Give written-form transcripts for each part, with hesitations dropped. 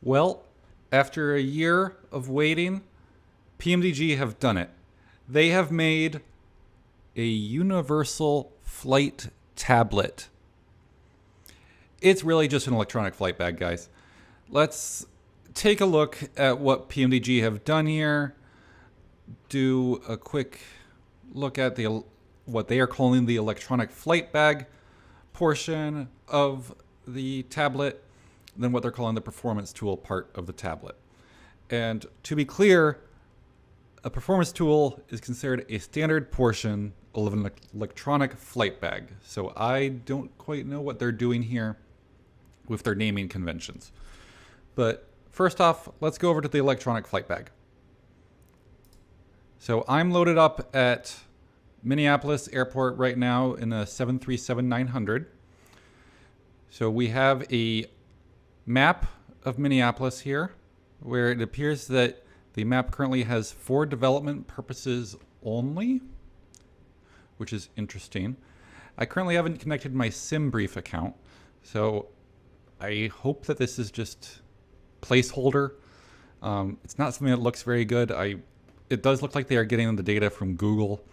Well, after a year of waiting, PMDG have done it. They have made a universal flight tablet. It's really just an electronic flight bag, guys. Let's take a look at what PMDG have done here. Do a quick look at what they are calling the electronic flight bag portion of the tablet, then what they're calling the performance tool part of the tablet. And to be clear, a performance tool is considered a standard portion of an electronic flight bag. So I don't quite know what they're doing here with their naming conventions. But first off, let's go over to the electronic flight bag. So I'm loaded up at Minneapolis Airport right now in a 737-900. So we have a map of Minneapolis here, where it appears that the map currently has for development purposes only, which is interesting. I currently haven't connected my SimBrief account, so I hope that this is just placeholder. It's not something that looks very good. It does look like they are getting the data from Google,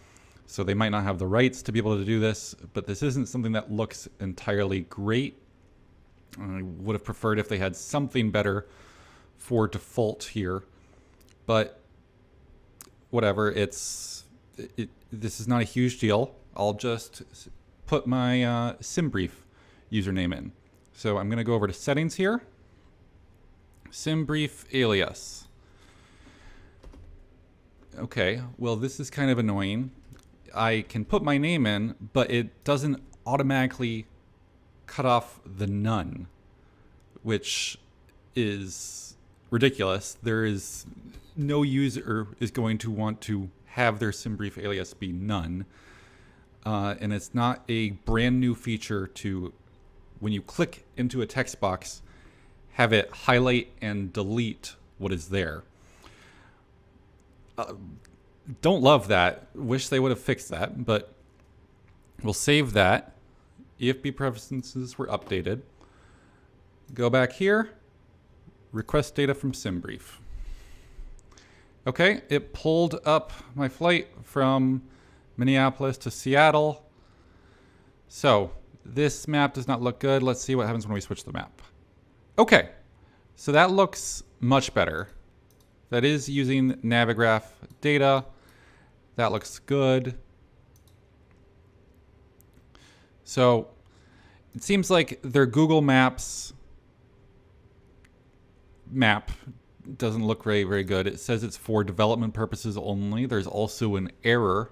so they might not have the rights to be able to do this, but this isn't something that looks entirely great. I would have preferred if they had something better for default here, but whatever. This is not a huge deal. I'll just put my SimBrief username in. So I'm going to go over to settings here. SimBrief alias. Okay, well, this is kind of annoying. I can put my name in, but it doesn't automatically cut off the none, which is ridiculous. There is no user is going to want to have their SimBrief alias be none. And it's not a brand new feature to, when you click into a text box, have it highlight and delete what is there. Don't love that. Wish they would have fixed that, but we'll save that. EFB preferences were updated. Go back here, request data from SimBrief. Okay, it pulled up my flight from Minneapolis to Seattle. So this map does not look good. Let's see what happens when we switch the map. Okay, so that looks much better. That is using Navigraph data. That looks good. So it seems like their Google Maps map doesn't look very, very good. It says it's for development purposes only. There's also an error.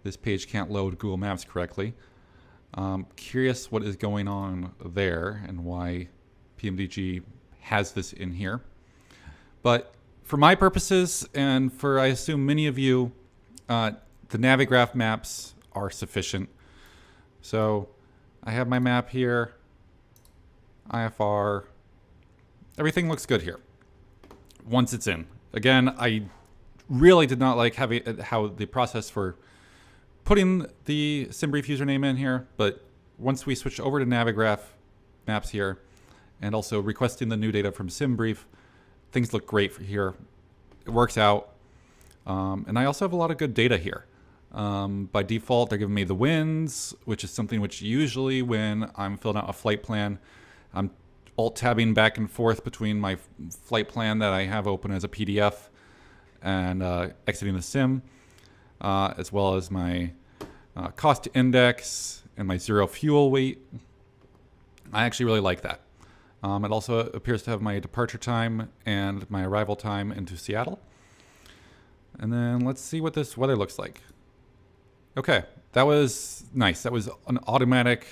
This page can't load Google Maps correctly. Curious what is going on there and why PMDG has this in here. But for my purposes, and for I assume many of you, the Navigraph maps are sufficient. So I have my map here, IFR, everything looks good here once it's in. Again, I really did not like how the process for putting the SimBrief username in here, but once we switch over to Navigraph maps here and also requesting the new data from SimBrief, things look great for here. It works out. And I also have a lot of good data here. By default, they're giving me the winds, which is something which usually when I'm filling out a flight plan, I'm alt-tabbing back and forth between my flight plan that I have open as a PDF and exiting the sim, as well as my cost index and my zero fuel weight. I actually really like that. It also appears to have my departure time and my arrival time into Seattle. And then let's see what this weather looks like. Okay, that was nice. That was an automatic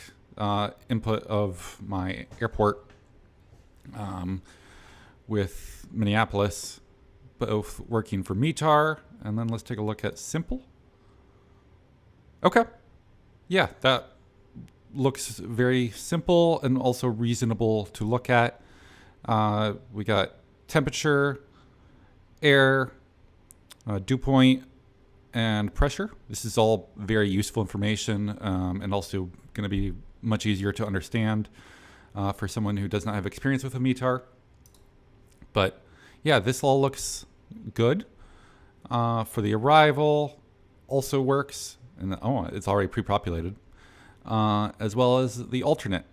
input of my airport with Minneapolis, both working for METAR. And then let's take a look at Simple. Okay, yeah, that looks very simple and also reasonable to look at. We got temperature, air, dew point, and pressure. This is all very useful information and also going to be much easier to understand for someone who does not have experience with a METAR. But yeah, this all looks good. For the arrival, also works. And oh, it's already pre-populated. As well as the alternate.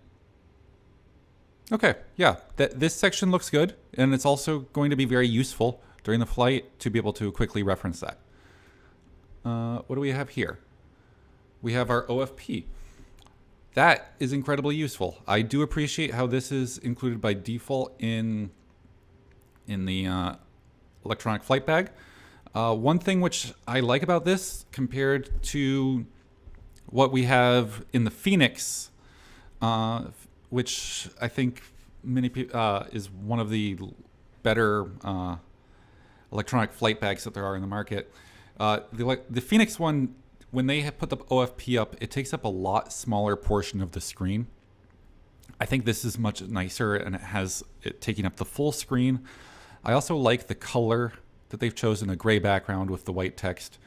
Okay, yeah, this section looks good. And it's also going to be very useful during the flight to be able to quickly reference that. What do we have here? We have our OFP. That is incredibly useful. I do appreciate how this is included by default in the electronic flight bag. One thing which I like about this compared to what we have in the Phoenix, which I think many people is one of the better electronic flight bags that there are in the market. The Phoenix one, when they have put the OFP up, it takes up a lot smaller portion of the screen. I think this is much nicer, and it has it taking up the full screen. I also like the color that they've chosen, a gray background with the white text.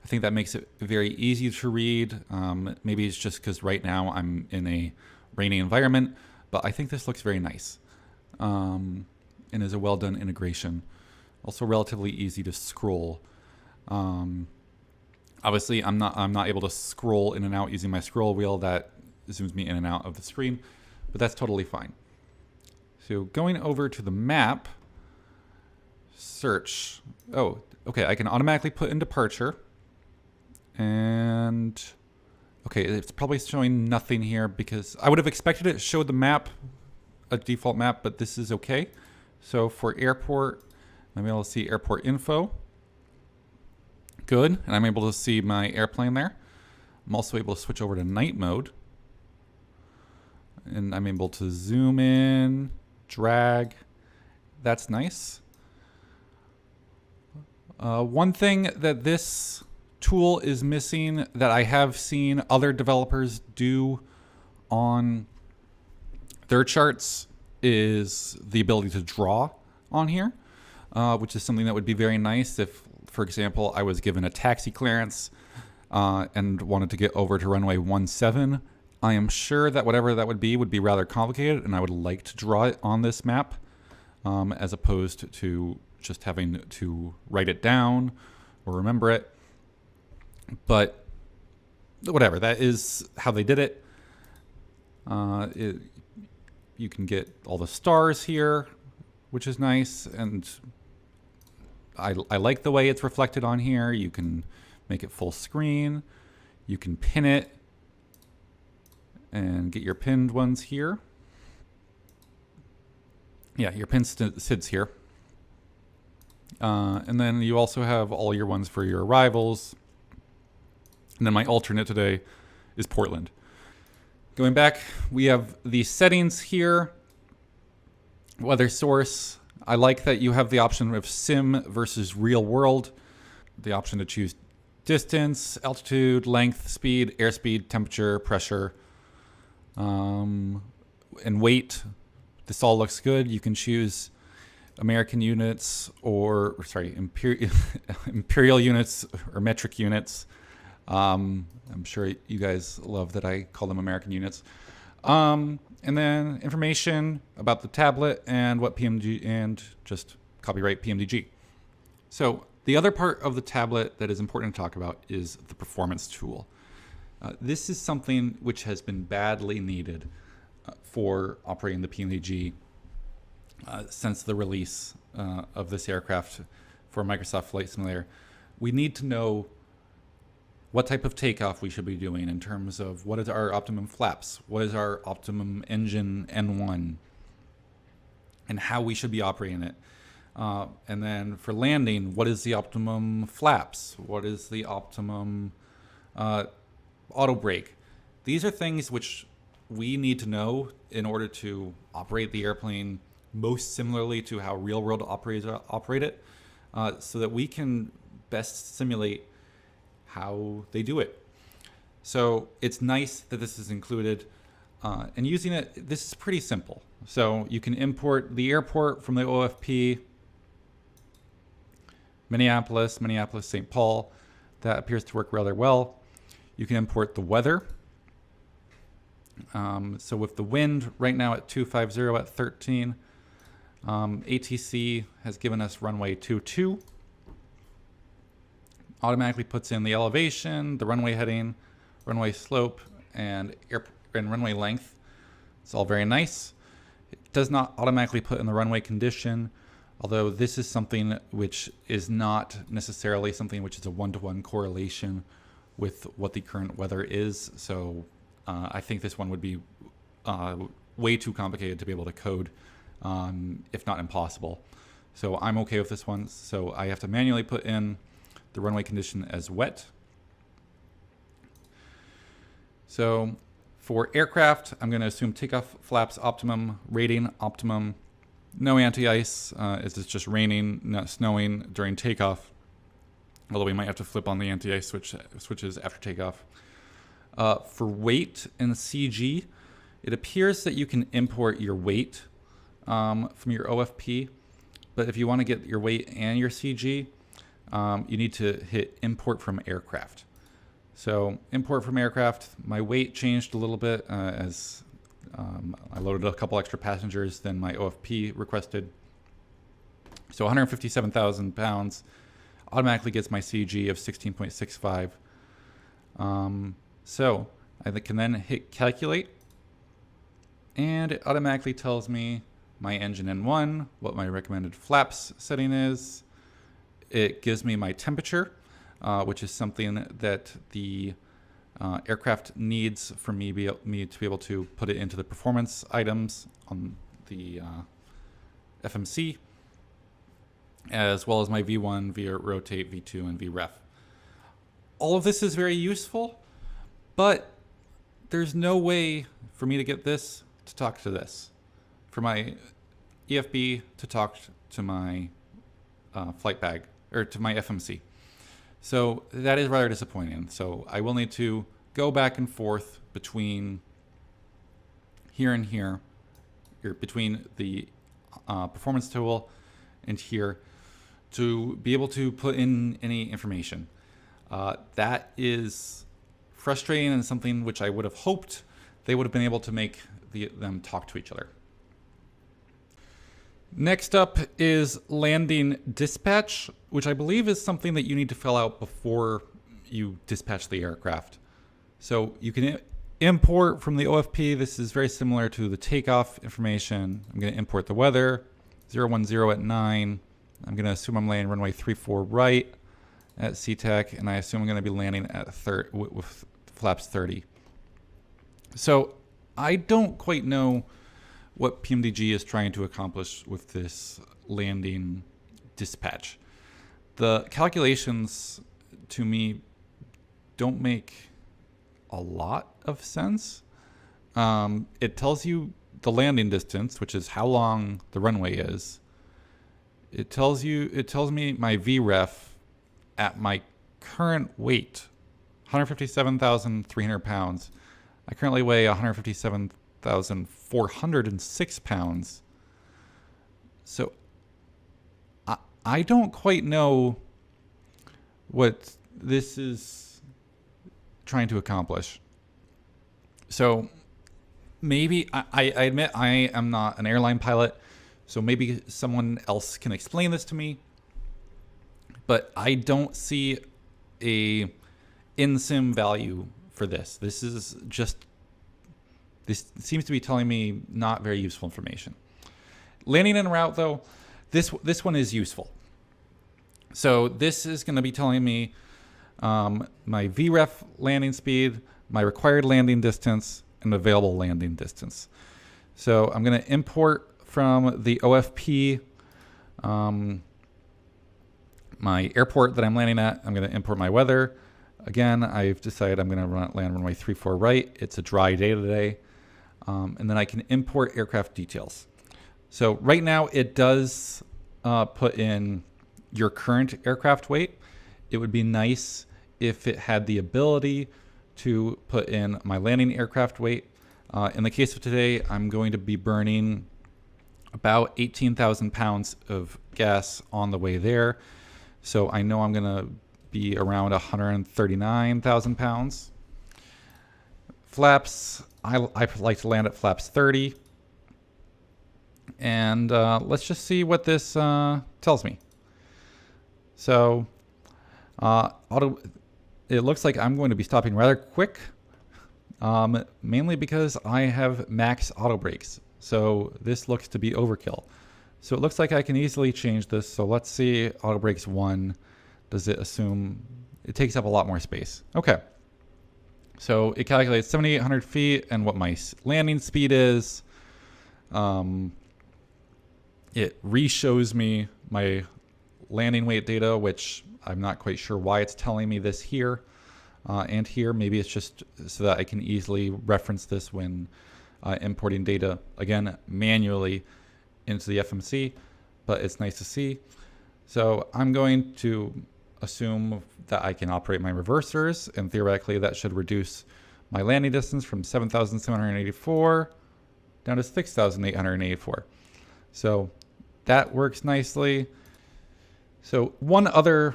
I think that makes it very easy to read. Maybe it's just because right now I'm in a rainy environment, but I think this looks very nice and is a well-done integration. Also relatively easy to scroll. Obviously, I'm not able to scroll in and out using my scroll wheel. That zooms me in and out of the screen, but that's totally fine. So going over to the map, search. Oh, okay, I can automatically put in departure. And okay, it's probably showing nothing here because I would have expected it to show the map, a default map, but this is okay. So for airport, I'm able to see airport info. Good, and I'm able to see my airplane there. I'm also able to switch over to night mode. And I'm able to zoom in, drag. That's nice. One thing that this tool is missing that I have seen other developers do on their charts is the ability to draw on here, which is something that would be very nice if, for example, I was given a taxi clearance and wanted to get over to runway 17. I am sure that whatever that would be rather complicated, and I would like to draw it on this map as opposed to just having to write it down or remember it. But whatever, that is how they did it. You can get all the stars here, which is nice, and I like the way it's reflected on here. You can make it full screen. You can pin it and get your pinned ones here. Yeah, your pinned SIDs here. And then you also have all your ones for your arrivals. And then my alternate today is Portland. Going back, we have the settings here. Weather source. I like that you have the option of sim versus real world. The option to choose distance, altitude, length, speed, airspeed, temperature, pressure, and weight. This all looks good. You can choose American units imperial units or metric units. I'm sure you guys love that I call them American units. And then information about the tablet and what PMDG, and just copyright PMDG. So the other part of the tablet that is important to talk about is the performance tool. This is something which has been badly needed for operating the PMDG since the release of this aircraft for Microsoft Flight Simulator. We need to know what type of takeoff we should be doing in terms of what is our optimum flaps, what is our optimum engine N1, and how we should be operating it. And then for landing, what is the optimum flaps? What is the optimum auto brake? These are things which we need to know in order to operate the airplane most similarly to how real world operators operate it, so that we can best simulate how they do it. So it's nice that this is included, and using it, this is pretty simple. So you can import the airport from the OFP, Minneapolis, St. Paul. That appears to work rather well. You can import the weather. So with the wind right now at 250 at 13, ATC has given us runway 22. Automatically puts in the elevation, the runway heading, runway slope, and runway length. It's all very nice. It does not automatically put in the runway condition, although this is something which is not necessarily something which is a one-to-one correlation with what the current weather is. So I think this one would be way too complicated to be able to code, if not impossible. So I'm okay with this one. So I have to manually put in the runway condition as wet. So for aircraft, I'm going to assume takeoff flaps optimum, rating optimum, no anti-ice, as it's just raining, not snowing during takeoff. Although we might have to flip on the anti-ice switches after takeoff. For weight and CG, it appears that you can import your weight from your OFP, but if you want to get your weight and your CG, you need to hit import from aircraft. So import from aircraft, my weight changed a little bit as I loaded a couple extra passengers than my OFP requested. So 157,000 pounds automatically gets my CG of 16.65. So I can then hit calculate, and it automatically tells me my engine N1, what my recommended flaps setting is. It gives me my temperature, which is something that the aircraft needs for me to be able to put it into the performance items on the FMC, as well as my V1, V-rotate, V2, and VREF. All of this is very useful, but there's no way for me to get this to talk to this, for my EFB to talk to my flight bag, or to my FMC. So that is rather disappointing. So I will need to go back and forth between here and here, or between the performance tool and here, to be able to put in any information. That is frustrating and something which I would have hoped they would have been able to make them talk to each other. Next up is landing dispatch, which I believe is something that you need to fill out before you dispatch the aircraft. So you can import from the OFP. This is very similar to the takeoff information. I'm going to import the weather, 010 at 9. I'm going to assume I'm landing runway 34 right at SeaTac, and I assume I'm going to be landing at with flaps 30. So I don't quite know what PMDG is trying to accomplish with this landing dispatch. The calculations to me don't make a lot of sense. It tells you the landing distance, which is how long the runway is. It tells me my VREF at my current weight, 157,300 pounds. I currently weigh 157,406 pounds. So I don't quite know what this is trying to accomplish. So maybe, I admit I am not an airline pilot, so maybe someone else can explain this to me. But I don't see a in-sim value for this. This seems to be telling me not very useful information. Landing en route, though, this one is useful. So this is going to be telling me my VREF landing speed, my required landing distance, and available landing distance. So I'm going to import from the OFP my airport that I'm landing at. I'm going to import my weather. Again, I've decided I'm going to land runway 34 right. It's a dry day today. And then I can import aircraft details. So right now it does put in your current aircraft weight. It would be nice if it had the ability to put in my landing aircraft weight. In the case of today, I'm going to be burning about 18,000 pounds of gas on the way there. So I know I'm going to be around 139,000 pounds. Flaps, I like to land at flaps 30. And let's just see what this tells me. So it looks like I'm going to be stopping rather quick, mainly because I have max auto brakes. So this looks to be overkill. So it looks like I can easily change this. So let's see, auto brakes 1. Does it assume it takes up a lot more space? Okay. So it calculates 7,800 feet and what my landing speed is. It re-shows me my landing weight data, which I'm not quite sure why it's telling me this here and here. Maybe it's just so that I can easily reference this when importing data, again, manually into the FMC, but it's nice to see. So I'm going to assume that I can operate my reversers, and theoretically that should reduce my landing distance from 7,784 down to 6,884. So that works nicely. So one other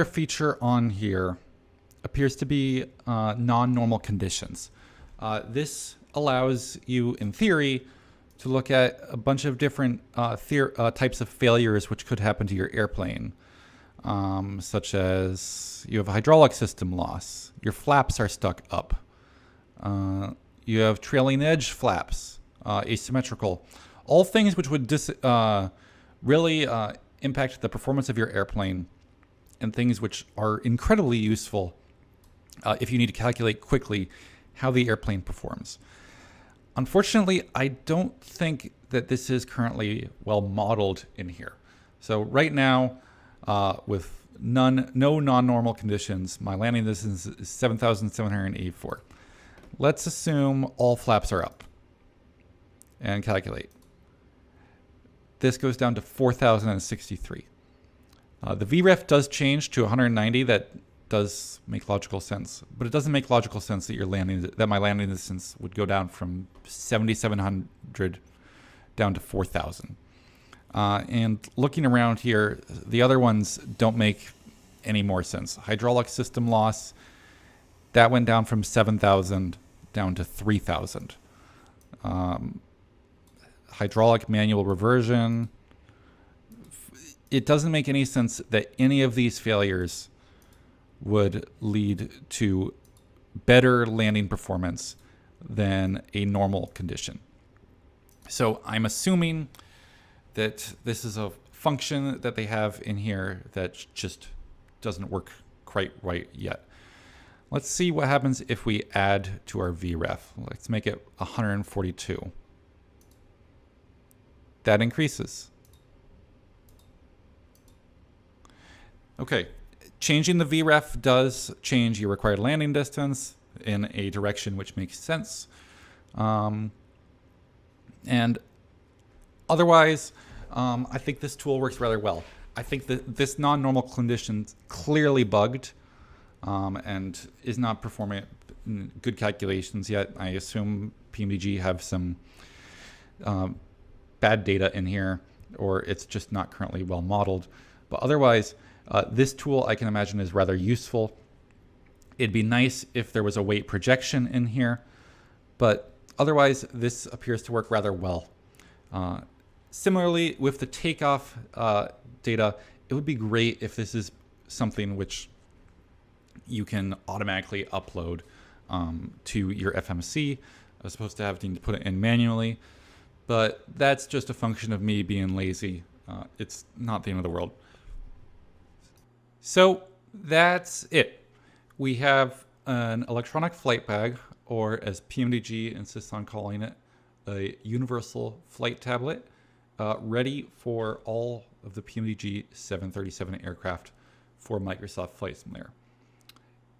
feature on here appears to be non-normal conditions. This allows you, in theory, to look at a bunch of different types of failures which could happen to your airplane, such as you have a hydraulic system loss, your flaps are stuck up, you have trailing edge flaps, asymmetrical, all things which would really impact the performance of your airplane, and things which are incredibly useful if you need to calculate quickly how the airplane performs. Unfortunately, I don't think that this is currently well modeled in here. So right now, with no non-normal conditions, my landing distance is 7,784. Let's assume all flaps are up and calculate. This goes down to 4,063. The VREF does change to 190. That does make logical sense, but it doesn't make logical sense that my landing distance would go down from 7,700 down to 4,000. And looking around here, the other ones don't make any more sense. Hydraulic system loss, that went down from 7,000 down to 3,000. Hydraulic manual reversion, it doesn't make any sense that any of these failures would lead to better landing performance than a normal condition. So I'm assuming that this is a function that they have in here that just doesn't work quite right yet. Let's see what happens if we add to our VREF. Let's make it 142. That increases. Okay. Changing the VREF does change your required landing distance in a direction which makes sense. And otherwise, I think this tool works rather well. I think that this non-normal condition clearly bugged and is not performing good calculations yet. I assume PMDG have some bad data in here, or it's just not currently well modeled. But otherwise, this tool I can imagine is rather useful. It'd be nice if there was a weight projection in here, but otherwise this appears to work rather well. Similarly, with the takeoff data, it would be great if this is something which you can automatically upload to your FMC as opposed to having to put it in manually. But that's just a function of me being lazy. It's not the end of the world. So that's it. We have an electronic flight bag, or as PMDG insists on calling it, a universal flight tablet, ready for all of the PMDG 737 aircraft for Microsoft Flight Simulator.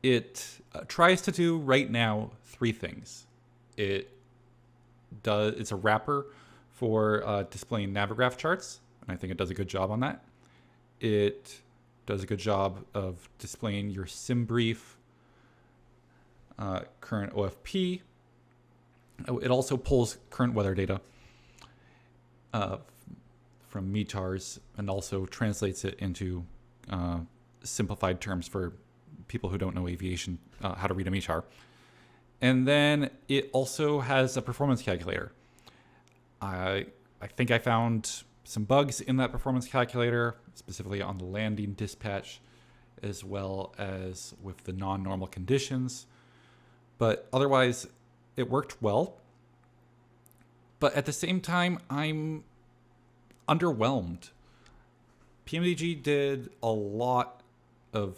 It tries to do right now 3 things. It's a wrapper for displaying Navigraph charts, and I think it does a good job on that. It does a good job of displaying your SimBrief current OFP. It also pulls current weather data from METARs and also translates it into simplified terms for people who don't know aviation, how to read a METAR. And then it also has a performance calculator. I think I found some bugs in that performance calculator, specifically on the landing dispatch, as well as with the non-normal conditions. But otherwise, it worked well. But at the same time, I'm underwhelmed. PMDG did a lot of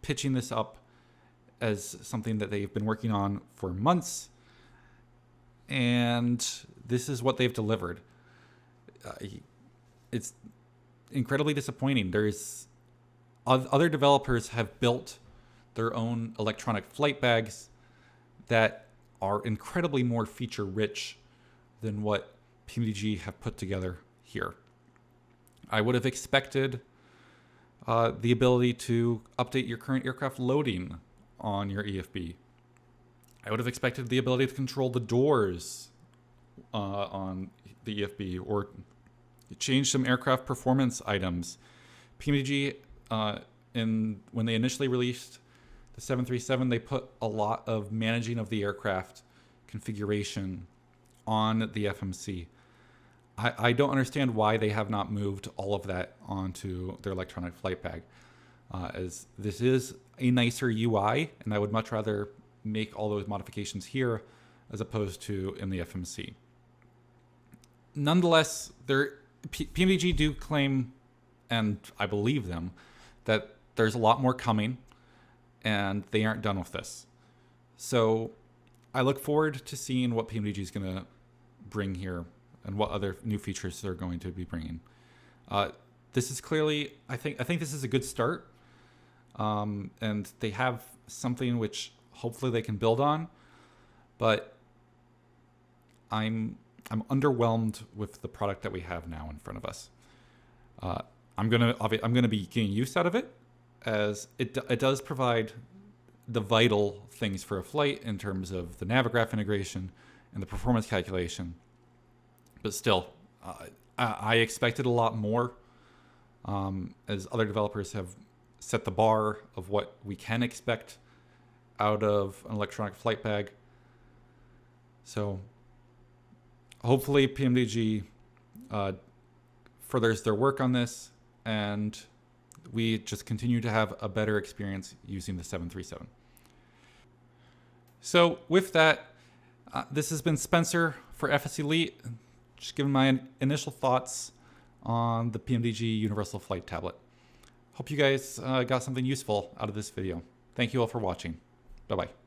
pitching this up as something that they've been working on for months, and this is what they've delivered. It's incredibly disappointing. There's other developers have built their own electronic flight bags that are incredibly more feature rich than what PMDG have put together here. I would have expected the ability to update your current aircraft loading on your EFB. I would have expected the ability to control the doors on the EFB, or change some aircraft performance items. PMDG, when they initially released the 737, they put a lot of managing of the aircraft configuration on the FMC. I don't understand why they have not moved all of that onto their electronic flight bag, as this is a nicer UI, and I would much rather make all those modifications here as opposed to in the FMC. Nonetheless, PMDG do claim, and I believe them, that there's a lot more coming, and they aren't done with this. So I look forward to seeing what PMDG is going to bring here and what other new features they're going to be bringing. This is clearly, I think this is a good start, and they have something which hopefully they can build on. But I'm underwhelmed with the product that we have now in front of us. I'm gonna be getting use out of it, as it does provide the vital things for a flight in terms of the Navigraph integration and the performance calculation. But still, I expected a lot more, as other developers have set the bar of what we can expect out of an electronic flight bag. So hopefully PMDG furthers their work on this, and we just continue to have a better experience using the 737. So with that, this has been Spencer for FS Elite, just giving my initial thoughts on the PMDG Universal Flight Tablet. Hope you guys got something useful out of this video. Thank you all for watching. Bye-bye.